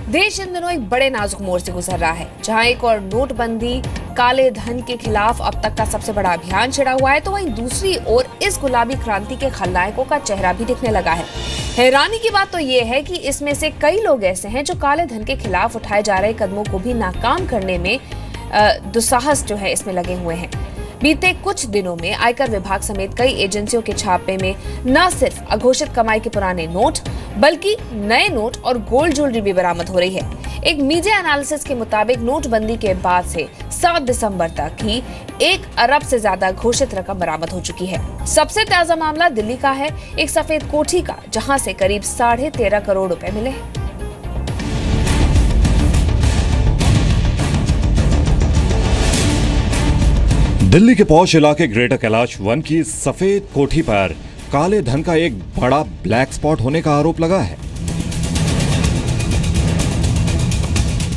देश इन दिनों एक बड़े नाजुक मोड़ से गुजर रहा है, जहां एक और नोटबंदी काले धन के खिलाफ अब तक का सबसे बड़ा अभियान छिड़ा हुआ है, तो वहीं दूसरी ओर इस गुलाबी क्रांति के खलनायकों का चेहरा भी दिखने लगा है। हैरानी की बात तो ये है कि इसमें से कई लोग ऐसे हैं जो काले धन के खिलाफ उठाए जा रहे कदमों को भी नाकाम करने में दुस्साहस जो है इसमें लगे हुए हैं। बीते कुछ दिनों में आयकर विभाग समेत कई एजेंसियों के छापे में न सिर्फ अघोषित कमाई के पुराने नोट बल्कि नए नोट और गोल्ड ज्वेलरी भी बरामद हो रही है। एक मीडिया एनालिसिस के मुताबिक नोटबंदी के बाद से 7 दिसंबर तक ही 1 अरब से ज्यादा घोषित रकम बरामद हो चुकी है। सबसे ताजा मामला दिल्ली का है, एक सफेद कोठी का, जहां से करीब 13.5 करोड़ रुपए मिले हैं। दिल्ली के पौष इलाके ग्रेटर कैलाश वन की सफेद कोठी पर काले धन का एक बड़ा ब्लैक स्पॉट होने का आरोप लगा है।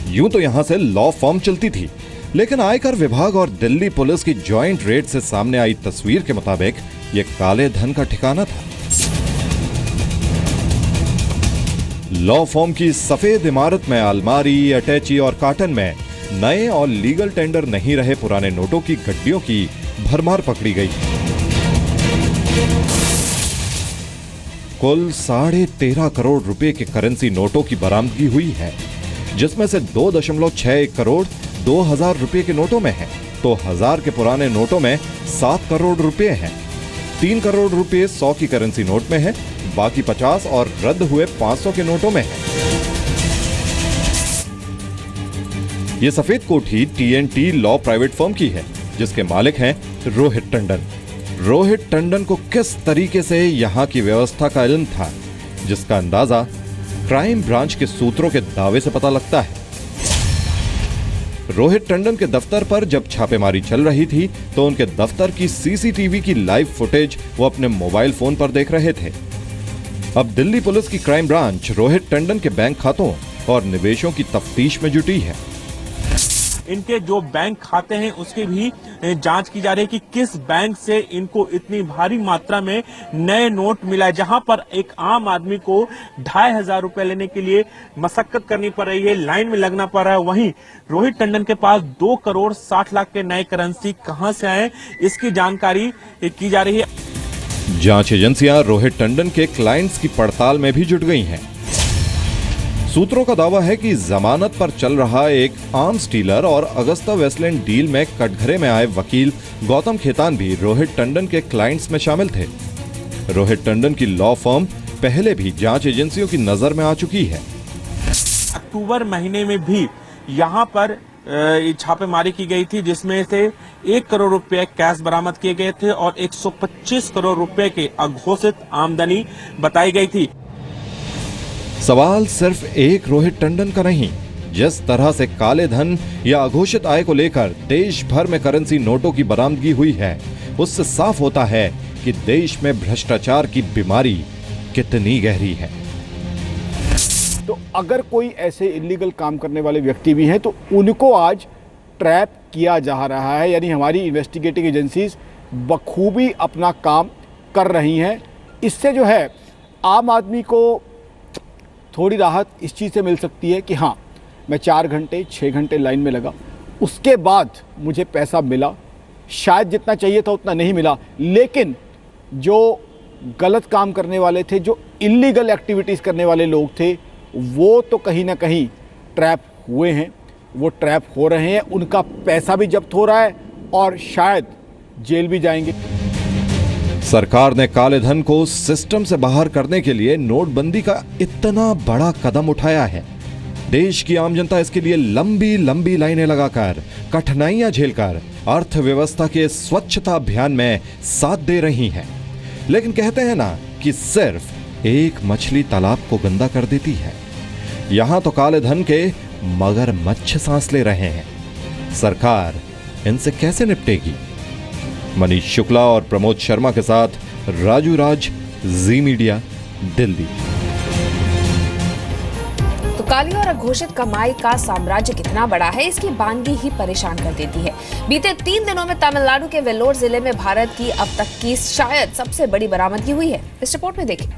यूं तो यहां से लॉ फर्म चलती थी, लेकिन आयकर विभाग और दिल्ली पुलिस की जॉइंट रेड से सामने आई तस्वीर के मुताबिक यह काले धन का ठिकाना था। लॉ फर्म की सफेद इमारत में अलमारी, अटैची और कार्टन में नए और लीगल टेंडर नहीं रहे पुराने नोटों की गड्डियों की भरमार पकड़ी गई। कुल 13.5 करोड़ रुपए के करेंसी नोटों की बरामदगी हुई है, जिसमें से 2.61 करोड़ 2,000 रुपए के नोटों में है, तो 1000 के पुराने नोटों में 7 करोड़ रुपए हैं। 3 करोड़ रुपए 100 की करेंसी नोट में है, बाकी 50 और रद्द हुए 500 के नोटों में है। ये सफेद कोठी TNT लॉ प्राइवेट फर्म की है, जिसके मालिक हैं रोहित टंडन। रोहित टंडन को किस तरीके से यहां की व्यवस्था का इल्म था, जिसका अंदाजा क्राइम ब्रांच के सूत्रों के दावे से पता लगता है। रोहित टंडन के दफ्तर पर जब छापेमारी चल रही थी, तो उनके दफ्तर की CCTV की लाइव फुटेज वो अपने मोबाइल फोन पर देख रहे थे। अब दिल्ली पुलिस की क्राइम ब्रांच रोहित टंडन के बैंक खातों और निवेशों की तफ्तीश में जुटी है। इनके जो बैंक खाते हैं उसकी भी जांच की जा रही है कि किस बैंक से इनको इतनी भारी मात्रा में नए नोट मिला है, जहां पर एक आम आदमी को 2,500 रुपए लेने के लिए मशक्कत करनी पड़ रही है, लाइन में लगना पड़ रहा है। वहीं रोहित टंडन के पास 2 करोड़ 60 लाख के नए करेंसी कहां से आए, इसकी जानकारी की जा रही है। जांच एजेंसियां रोहित टंडन के क्लाइंट्स की पड़ताल में भी जुट गई हैं। सूत्रों का दावा है कि जमानत पर चल रहा एक आर्म्स डीलर और अगस्ता वेस्टलैंड डील में कटघरे में आए वकील गौतम खेतान भी रोहित टंडन के क्लाइंट्स में शामिल थे। रोहित टंडन की लॉ फर्म पहले भी जांच एजेंसियों की नजर में आ चुकी है। अक्टूबर महीने में भी यहां पर छापेमारी की गई थी, जिसमें से 1 करोड़ रुपए कैश बरामद किए गए थे और 125 करोड़ रुपए के अघोषित आमदनी बताई गई थी। सवाल सिर्फ एक रोहित टंडन का नहीं, जिस तरह से काले धन या अघोषित आय को लेकर देश भर में करेंसी नोटों की बरामदगी हुई है, उससे साफ होता है कि देश में भ्रष्टाचार की बीमारी कितनी गहरी है। तो अगर कोई ऐसे इलीगल काम करने वाले व्यक्ति भी हैं, तो उनको आज ट्रैप किया जा रहा है, यानी हमारी इन्वेस्टिगेटिंग एजेंसीज बखूबी अपना काम कर रही हैं। इससे जो है आम आदमी को थोड़ी राहत इस चीज़ से मिल सकती है कि हाँ, मैं 4 घंटे 6 घंटे लाइन में लगा, उसके बाद मुझे पैसा मिला, शायद जितना चाहिए था उतना नहीं मिला, लेकिन जो गलत काम करने वाले थे, जो इलीगल एक्टिविटीज़ करने वाले लोग थे, वो तो कहीं ना कहीं ट्रैप हुए हैं, वो ट्रैप हो रहे हैं, उनका पैसा भी जब्त हो रहा है और शायद जेल भी जाएंगे। सरकार ने काले धन को सिस्टम से बाहर करने के लिए नोटबंदी का इतना बड़ा कदम उठाया है। देश की आम जनता इसके लिए लंबी लंबी लाइनें लगाकर, कठिनाइयां झेलकर अर्थव्यवस्था के स्वच्छता अभियान में साथ दे रही है। लेकिन कहते हैं ना कि सिर्फ एक मछली तालाब को गंदा कर देती है। यहां तो काले धन के मगरमच्छ सांस ले रहे हैं। सरकार इनसे कैसे निपटेगी? मनीष शुक्ला और प्रमोद शर्मा के साथ राजू राज, जी मीडिया, दिल्ली। तो काली और अघोषित कमाई का साम्राज्य कितना बड़ा है, इसकी बानगी ही परेशान कर देती है। बीते 3 दिनों में तमिलनाडु के वेल्लोर जिले में भारत की अब तक की शायद सबसे बड़ी बरामदगी हुई है। इस रिपोर्ट में देखिए।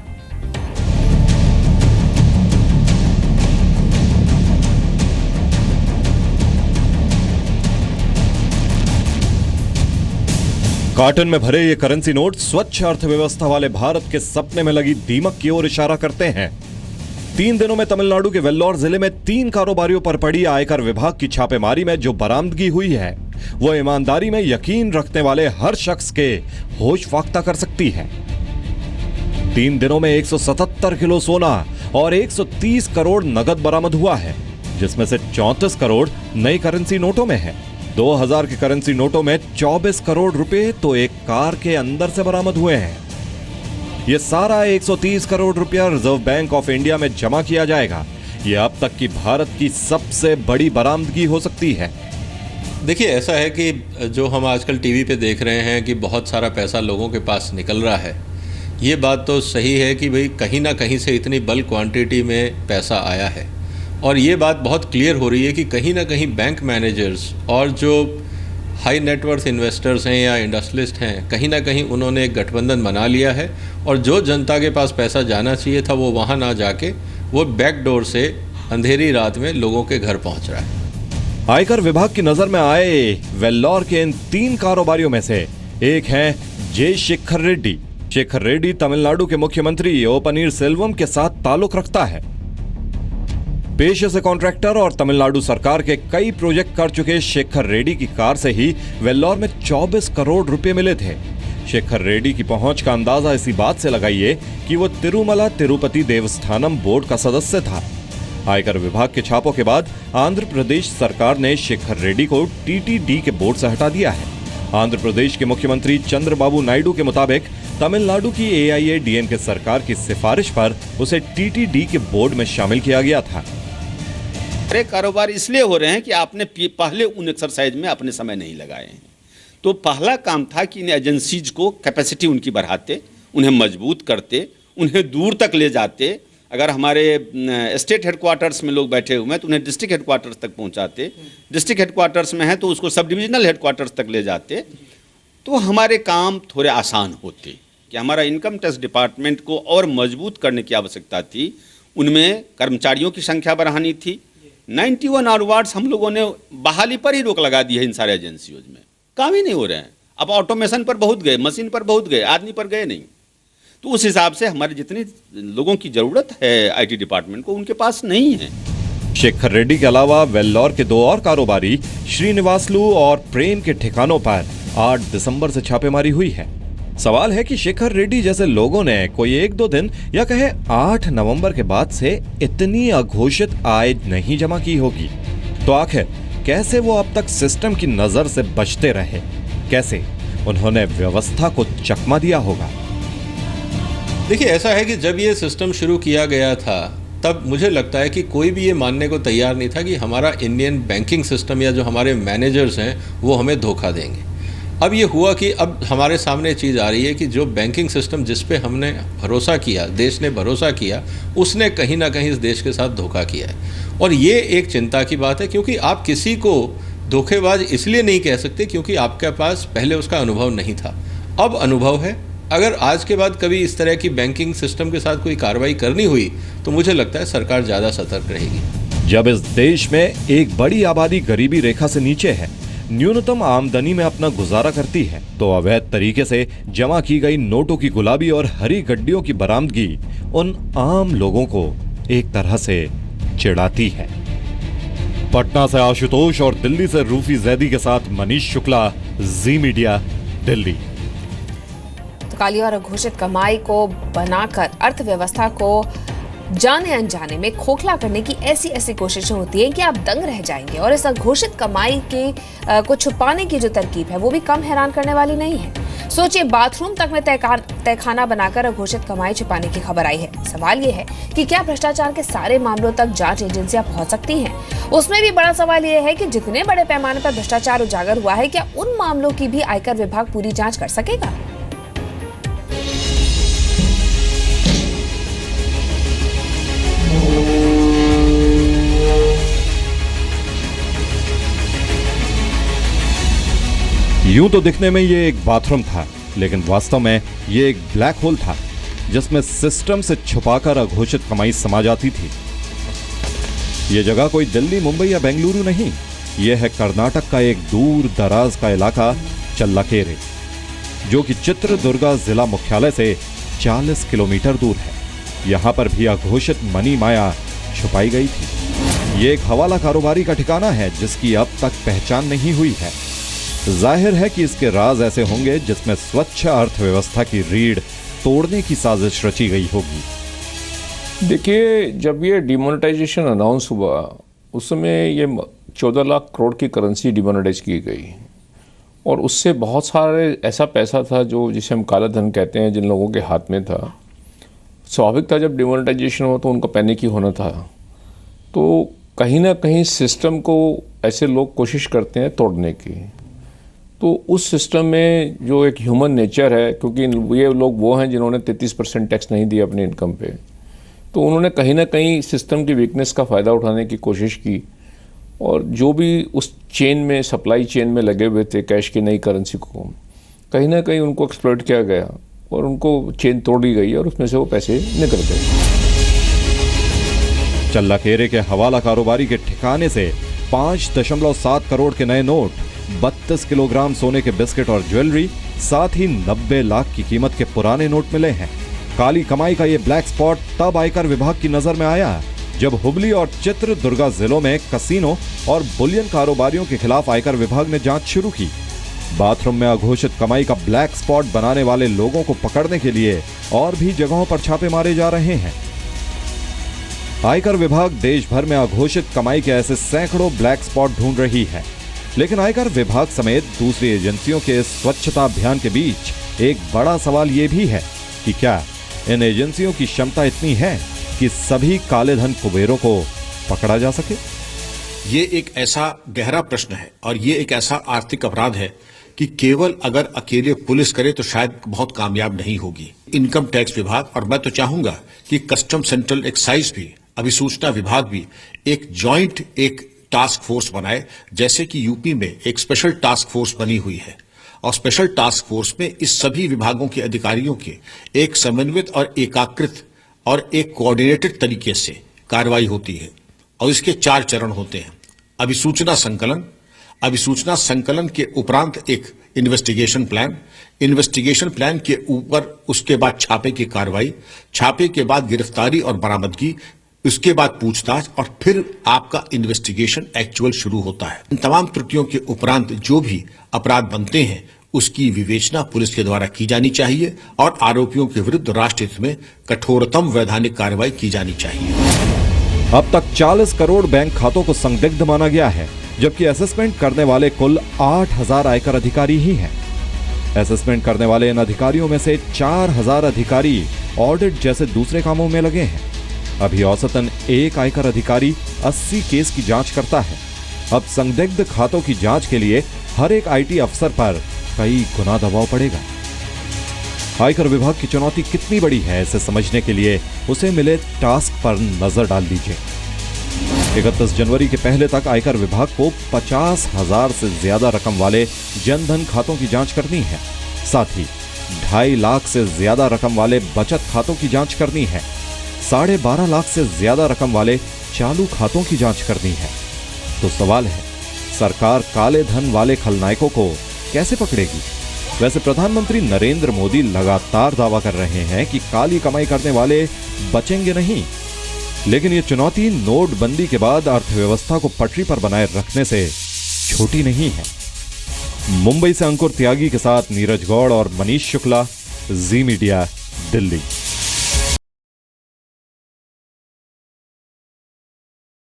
कार्टन में भरे ये करेंसी नोट स्वच्छ अर्थव्यवस्था वाले भारत के सपने में लगी दीमक की ओर इशारा करते हैं। 3 दिनों में तमिलनाडु के वेल्लोर जिले में 3 कारोबारियों पर पड़ी आयकर विभाग की छापेमारी में जो बरामदगी हुई है वो ईमानदारी में यकीन रखने वाले हर शख्स के होश फाख्ता कर सकती है। 3 दिनों में 177 किलो सोना और 130 करोड़ नगद बरामद हुआ है, जिसमें से 34 करोड़ नई करेंसी नोटों में है। 2000 के करेंसी नोटों में 24 करोड़ रुपए तो एक कार के अंदर से बरामद हुए हैं। यह सारा 130 करोड़ रुपया रिजर्व बैंक ऑफ इंडिया में जमा किया जाएगा। यह अब तक की भारत की सबसे बड़ी बरामदगी हो सकती है। देखिए, ऐसा है कि जो हम आजकल टीवी पे देख रहे हैं कि बहुत सारा पैसा लोगों के पास निकल रहा है, ये बात तो सही है कि भाई कहीं ना कहीं से इतनी बल्क क्वांटिटी में पैसा आया है। और ये बात बहुत क्लियर हो रही है कि कहीं ना कहीं बैंक मैनेजर्स और जो हाई नेटवर्थ इन्वेस्टर्स हैं या इंडस्ट्रियलिस्ट हैं, कहीं ना कहीं उन्होंने एक गठबंधन बना लिया है और जो जनता के पास पैसा जाना चाहिए था वो वहाँ ना जाके वो बैक डोर से अंधेरी रात में लोगों के घर पहुँच रहा है। आयकर विभाग की नजर में आए वेल्लोर के इन 3 कारोबारियों में से एक है जे शेखर रेड्डी। शेखर रेड्डी तमिलनाडु के मुख्यमंत्री ओ पनीरसेल्वम के साथ ताल्लुक रखता है। पेशे से कॉन्ट्रैक्टर और तमिलनाडु सरकार के कई प्रोजेक्ट कर चुके शेखर रेड्डी की कार से ही वेल्लोर में 24 करोड़ रुपए मिले थे। शेखर रेड्डी की पहुंच का अंदाजा इसी बात से लगाइए कि वो तिरुमला तिरुपति देवस्थानम बोर्ड का सदस्य था। आयकर विभाग के छापों के बाद आंध्र प्रदेश सरकार ने शेखर रेड्डी को टीटीडी के बोर्ड से हटा दिया है। आंध्र प्रदेश के मुख्यमंत्री चंद्रबाबू नायडू के मुताबिक तमिलनाडु की AIADMK सरकार की सिफारिश पर उसे टीटीडी के बोर्ड में शामिल किया गया था। सारे कारोबार इसलिए हो रहे हैं कि आपने पहले उन एक्सरसाइज में अपने समय नहीं लगाए हैं। तो पहला काम था कि इन एजेंसीज को कैपेसिटी उनकी बढ़ाते, उन्हें मजबूत करते, उन्हें दूर तक ले जाते। अगर हमारे स्टेट हेडक्वार्टर्स में लोग बैठे हुए हैं तो उन्हें डिस्ट्रिक्ट हेडक्वार्टर्स तक पहुंचाते, डिस्ट्रिक्ट हेडक्वार्टर्स में है तो उसको सब डिविजनल हेडक्वार्टर्स तक ले जाते, तो हमारे काम थोड़े आसान होते। कि हमारा इनकम टैक्स डिपार्टमेंट को और मजबूत करने की आवश्यकता थी। उनमें कर्मचारियों की संख्या बढ़ानी थी। 91 आवर्ड्स हम लोगों ने बहाली पर ही रोक लगा दी है। इन सारे एजेंसियों में काम ही नहीं हो रहे हैं। अब ऑटोमेशन पर बहुत गए, मशीन पर बहुत गए, आदमी पर गए नहीं। तो उस हिसाब से हमारे जितने लोगों की जरूरत है IT डिपार्टमेंट को, उनके पास नहीं है। शेखर रेड्डी के अलावा वेल्लोर के 2 और कारोबारी श्रीनिवासलू और प्रेम के ठिकानों पर 8 दिसंबर से छापेमारी हुई है। सवाल है कि शेखर रेड्डी जैसे लोगों ने कोई 1-2 दिन या कहे 8 नवंबर के बाद से इतनी अघोषित आय नहीं जमा की होगी, तो आखिर कैसे वो अब तक सिस्टम की नजर से बचते रहे? कैसे उन्होंने व्यवस्था को चकमा दिया होगा? देखिए, ऐसा है कि जब ये सिस्टम शुरू किया गया था तब मुझे लगता है कि कोई भी ये मानने को तैयार नहीं था कि हमारा इंडियन बैंकिंग सिस्टम या जो हमारे मैनेजर्स हैं वो हमें धोखा देंगे। अब ये हुआ कि अब हमारे सामने चीज़ आ रही है कि जो बैंकिंग सिस्टम जिस पे हमने भरोसा किया, देश ने भरोसा किया, उसने कहीं ना कहीं इस देश के साथ धोखा किया है। और ये एक चिंता की बात है, क्योंकि आप किसी को धोखेबाज इसलिए नहीं कह सकते क्योंकि आपके पास पहले उसका अनुभव नहीं था। अब अनुभव है। अगर आज के बाद कभी इस तरह की बैंकिंग सिस्टम के साथ कोई कार्रवाई करनी हुई तो मुझे लगता है सरकार ज़्यादा सतर्क रहेगी। जब इस देश में एक बड़ी आबादी गरीबी रेखा से नीचे है, न्यूनतम आमदनी में अपना गुजारा करती है, तो अवैध तरीके से जमा की गई नोटों की गुलाबी और हरी गड्डियों की बरामदगी उन आम लोगों को एक तरह से चिढ़ाती है। पटना से आशुतोष और दिल्ली से रूफी जैदी के साथ मनीष शुक्ला, जी मीडिया, दिल्ली। तो काली और अघोषित कमाई को बनाकर अर्थव्यवस्था को जाने अनजाने में खोखला करने की ऐसी कोशिशें होती हैं कि आप दंग रह जाएंगे। और इस अघोषित कमाई के को छुपाने की जो तरकीब है वो भी कम हैरान करने वाली नहीं है। सोचिए, बाथरूम तक में तहखाना बनाकर अघोषित कमाई छुपाने की खबर आई है। सवाल ये है कि क्या भ्रष्टाचार के सारे मामलों तक जांच एजेंसियां पहुंच सकती हैं? उसमें भी बड़ा सवाल यह है कि जितने बड़े पैमाने पर भ्रष्टाचार उजागर हुआ है, क्या उन मामलों की भी आयकर विभाग पूरी जांच कर सकेगा? यूं तो दिखने में ये एक बाथरूम था, लेकिन वास्तव में ये एक ब्लैक होल था जिसमें सिस्टम से छुपाकर अघोषित कमाई समा जाती थी। ये जगह कोई दिल्ली, मुंबई या बेंगलुरु नहीं, ये है कर्नाटक का एक दूर दराज का इलाका, चल्लाकेरे। जो कि चित्रदुर्गा जिला मुख्यालय से 40 किलोमीटर दूर है। यहां पर भी अघोषित मनी माया छुपाई गई थी। ये एक हवाला कारोबारी का ठिकाना है जिसकी अब तक पहचान नहीं हुई है। जाहिर है कि इसके राज ऐसे होंगे जिसमें स्वच्छ अर्थव्यवस्था की रीढ़ तोड़ने की साजिश रची गई होगी। देखिए, जब ये डिमोनेटाइजेशन अनाउंस हुआ उस समय ये 14 लाख करोड़ की करेंसी डिमोनेटाइज की गई और उससे बहुत सारे ऐसा पैसा था जो जिसे हम काला धन कहते हैं, जिन लोगों के हाथ में था। स्वाभाविक था जब डिमोनेटाइजेशन हो तो उनका पैनिक ही होना था। तो कहीं ना कहीं सिस्टम को ऐसे लोग कोशिश करते हैं तोड़ने की। तो उस सिस्टम में जो एक ह्यूमन नेचर है, क्योंकि ये लोग वो हैं जिन्होंने 33% टैक्स नहीं दिया अपनी इनकम पे, तो उन्होंने कहीं ना कहीं सिस्टम की वीकनेस का फ़ायदा उठाने की कोशिश की और जो भी उस चेन में, सप्लाई चेन में लगे हुए थे कैश की नई करेंसी को, कहीं ना कहीं उनको एक्सप्लॉइट किया गया और उनको चेन तोड़ी गई और उसमें से वो पैसे निकल गए। चल्लाकेरे के हवाला कारोबारी के ठिकाने से 5.7 करोड़ के नए नोट, 32 किलोग्राम सोने के बिस्किट और ज्वेलरी, साथ ही 90 लाख की कीमत के पुराने नोट मिले हैं। काली कमाई का ये ब्लैक स्पॉट तब आयकर विभाग की नजर में आया जब हुबली और चित्रदुर्गा जिलों में कसीनो और बुलियन कारोबारियों के खिलाफ आयकर विभाग ने जांच शुरू की। बाथरूम में अघोषित कमाई का ब्लैक स्पॉट बनाने वाले लोगों को पकड़ने के लिए और भी जगहों पर छापे मारे जा रहे हैं। आयकर विभाग देश भर में अघोषित कमाई के ऐसे सैकड़ों ब्लैक स्पॉट ढूंढ रही है, लेकिन आयकर विभाग समेत दूसरी एजेंसियों के स्वच्छता अभियान के बीच एक बड़ा सवाल यह भी है कि क्या इन एजेंसियों की क्षमता इतनी है कि सभी काले धन कुबेरों को पकड़ा जा सके? ये एक ऐसा गहरा प्रश्न है और ये एक ऐसा आर्थिक अपराध है कि केवल अगर अकेले पुलिस करे तो शायद बहुत कामयाब नहीं होगी। इनकम टैक्स विभाग और मैं तो चाहूंगा कि कस्टम सेंट्रल एक्साइज भी, अभिसूचना विभाग भी एक जॉइंट एक टास्क फोर्स बनाए, जैसे कि यूपी में एक स्पेशल टास्क फोर्स बनी हुई है और स्पेशल टास्क फोर्स में इस सभी विभागों के अधिकारियों के एक समन्वित और एकाकृत और एक कोऑर्डिनेटेड तरीके से कार्रवाई होती है और इसके 4 चरण होते हैं। अभिसूचना संकलन, अभिसूचना संकलन के उपरांत एक इन्वेस्टिगेशन प्लान, इन्वेस्टिगेशन प्लान के ऊपर उसके बाद छापे की कार्रवाई, छापे के बाद गिरफ्तारी और बरामदगी, उसके बाद पूछताछ और फिर आपका इन्वेस्टिगेशन एक्चुअल शुरू होता है। इन तमाम त्रुटियों के उपरांत जो भी अपराध बनते हैं उसकी विवेचना पुलिस के द्वारा की जानी चाहिए और आरोपियों के विरुद्ध राष्ट्र हित में कठोरतम वैधानिक कार्रवाई की जानी चाहिए। अब तक 40 करोड़ बैंक खातों को संदिग्ध माना गया है, जबकि असेसमेंट करने वाले कुल 8,000 आयकर अधिकारी ही हैं। असेसमेंट करने वाले इन अधिकारियों में से 4,000 अधिकारी ऑडिट जैसे दूसरे कामों में लगे हैं। अभी औसतन एक आयकर अधिकारी 80 केस की जांच करता है। अब संदिग्ध खातों की जांच के लिए हर एक आईटी अफसर पर कई गुना दबाव पड़ेगा। आयकर विभाग की चुनौती कितनी बड़ी है, इसे समझने के लिए उसे मिले टास्क पर नजर डाल दीजिए। 31 जनवरी के पहले तक आयकर विभाग को 50,000 से ज्यादा रकम वाले जनधन खातों की जांच करनी है। साथ ही 2.5 लाख से ज्यादा रकम वाले बचत खातों की जांच करनी है। 12.5 लाख से ज्यादा रकम वाले चालू खातों की जांच करनी है। तो सवाल है, सरकार काले धन वाले खलनायकों को कैसे पकड़ेगी? वैसे प्रधानमंत्री नरेंद्र मोदी लगातार दावा कर रहे हैं कि काली कमाई करने वाले बचेंगे नहीं, लेकिन ये चुनौती नोटबंदी के बाद अर्थव्यवस्था को पटरी पर बनाए रखने से छोटी नहीं है। मुंबई से अंकुर त्यागी के साथ नीरज गौड़ और मनीष शुक्ला, जी मीडिया, दिल्ली।